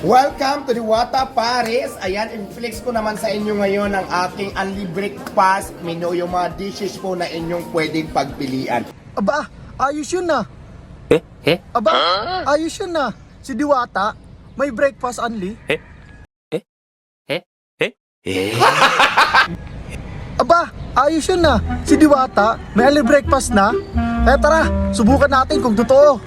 Welcome to Diwata Paris. Ayan, i-flex ko naman sa inyo ngayon ang aking unli breakfast menu, yung mga dishes po na inyong pwedeng pagpilian. Aba, ayos yun na. Aba, ayos yun na. Si Diwata, may breakfast only. Aba, ayos yun na. Si Diwata, may only breakfast na. Kaya tara, subukan natin kung totoo.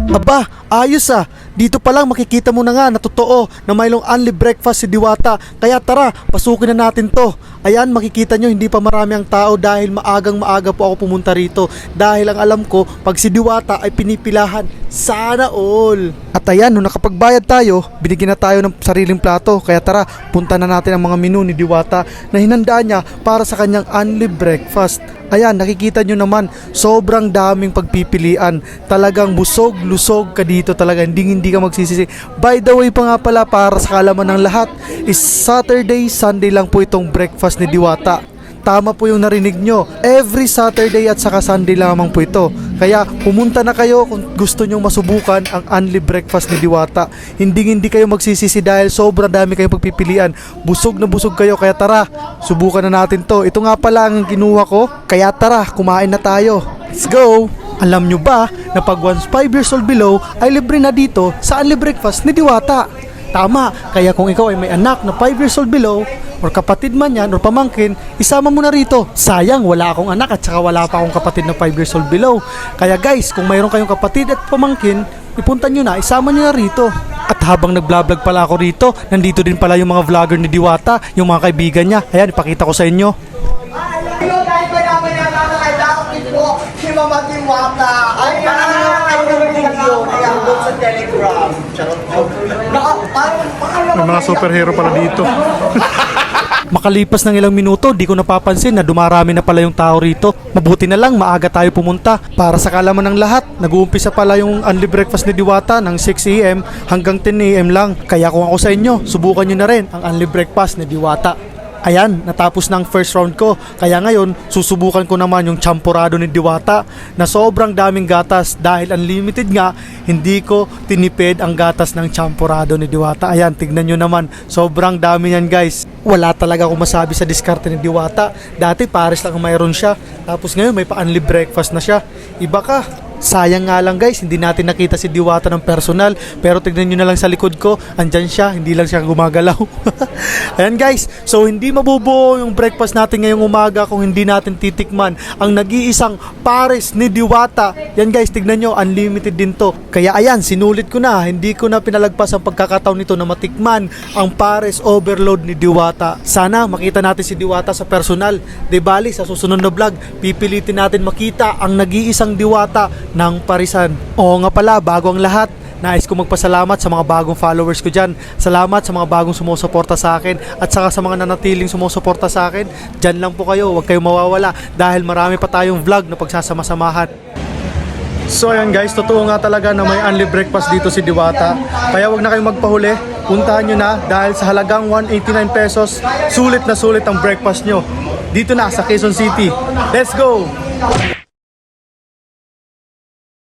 Aba, ayos ah. Dito pa lang makikita mo na nga na totoo na mayroong only breakfast si Diwata. Kaya tara, pasukin na natin to. Ayan, makikita nyo hindi pa marami ang tao dahil maagang maaga po ako pumunta rito. Dahil ang alam ko, pag si Diwata ay pinipilahan, sana all. At ayan, nung nakapagbayad tayo, binigyan na tayo ng sariling plato. Kaya tara, punta na natin ang mga menu ni Diwata na hinanda niya para sa kanyang only breakfast. Ayan, nakikita nyo naman, sobrang daming pagpipilian. Talagang busog, lusog ka dito talaga, hindi ka magsisisi. By the way pa nga pala, para sa kalaman ng lahat, is Saturday, Sunday lang po itong breakfast ni Diwata. Tama po yung narinig nyo, every Saturday at saka Sunday lamang po ito. Kaya pumunta na kayo kung gusto nyong masubukan ang only breakfast ni Diwata. Hindi kayo magsisisi dahil sobrang dami kayong pagpipilian. Busog na busog kayo, kaya tara, subukan na natin to. Ito nga pala ang kinuha ko, kaya tara, kumain na tayo. Let's go! Alam nyo ba na pag once 5 years old below ay libre na dito sa only breakfast ni Diwata? Tama, kaya kung ikaw ay may anak na 5 years old below, or kapatid man yan, or pamangkin, isama mo na rito. Sayang, wala akong anak at saka wala pa akong kapatid na 5 years old below. Kaya guys, kung mayroon kayong kapatid at pamangkin, ipunta nyo na, isama nyo na rito. At habang nag-vlog pala ako rito, nandito din pala yung mga vlogger ni Diwata, yung mga kaibigan niya. Ayan, ipakita ko sa inyo. Hello guys, si Mama Diwata. Ay, yung video kaya doon sa Telegram. May mga superhero pala dito. Makalipas ng ilang minuto, di ko napapansin na dumarami na pala yung tao rito. Mabuti na lang, maaga tayo pumunta. Para sa kalaman ng lahat, nag-uumpisa pala yung only breakfast ni Diwata ng 6 AM hanggang 10 AM lang. Kaya kung ako sa inyo, subukan nyo na rin ang only breakfast ni Diwata. Ayan, natapos na ang first round ko. Kaya ngayon, susubukan ko naman yung champurado ni Diwata na sobrang daming gatas. Dahil unlimited nga, hindi ko tinipid ang gatas ng champurado ni Diwata. Ayan, tignan nyo naman, sobrang dami yan guys. Wala talaga akong masabi sa diskarte ni Diwata. Dati Paris lang ang mayroon siya, tapos ngayon may pa-only breakfast na siya. Iba ka. Sayang nga lang guys, hindi natin nakita si Diwata ng personal. Pero tignan nyo na lang sa likod ko, andyan siya, hindi lang siya gumagalaw. Ayan guys, so hindi mabubuo yung breakfast natin ngayong umaga kung hindi natin titikman ang nag-iisang Paris ni Diwata. Yan guys, tignan nyo, unlimited din to. Kaya ayan, sinulit ko na, hindi ko na pinalagpas ang pagkakataon nito na matikman ang Paris overload ni Diwata. Sana makita natin si Diwata sa personal. De bali, sa susunod na vlog, pipilitin natin makita ang nag-iisang Diwata ng Parisan. Oo nga pala, bago ang lahat, nais ko magpasalamat sa mga bagong followers ko dyan. Salamat sa mga bagong sumusuporta sa akin at saka sa mga nanatiling sumusuporta sa akin. Dyan lang po kayo, huwag kayong mawawala dahil marami pa tayong vlog na pagsasama-samahan. So ayan guys, totoo nga talaga na may only breakfast dito si Diwata. Kaya wag na kayong magpahuli, puntahan nyo na dahil sa halagang 189 pesos, sulit na sulit ang breakfast nyo. Dito na sa Quezon City. Let's go!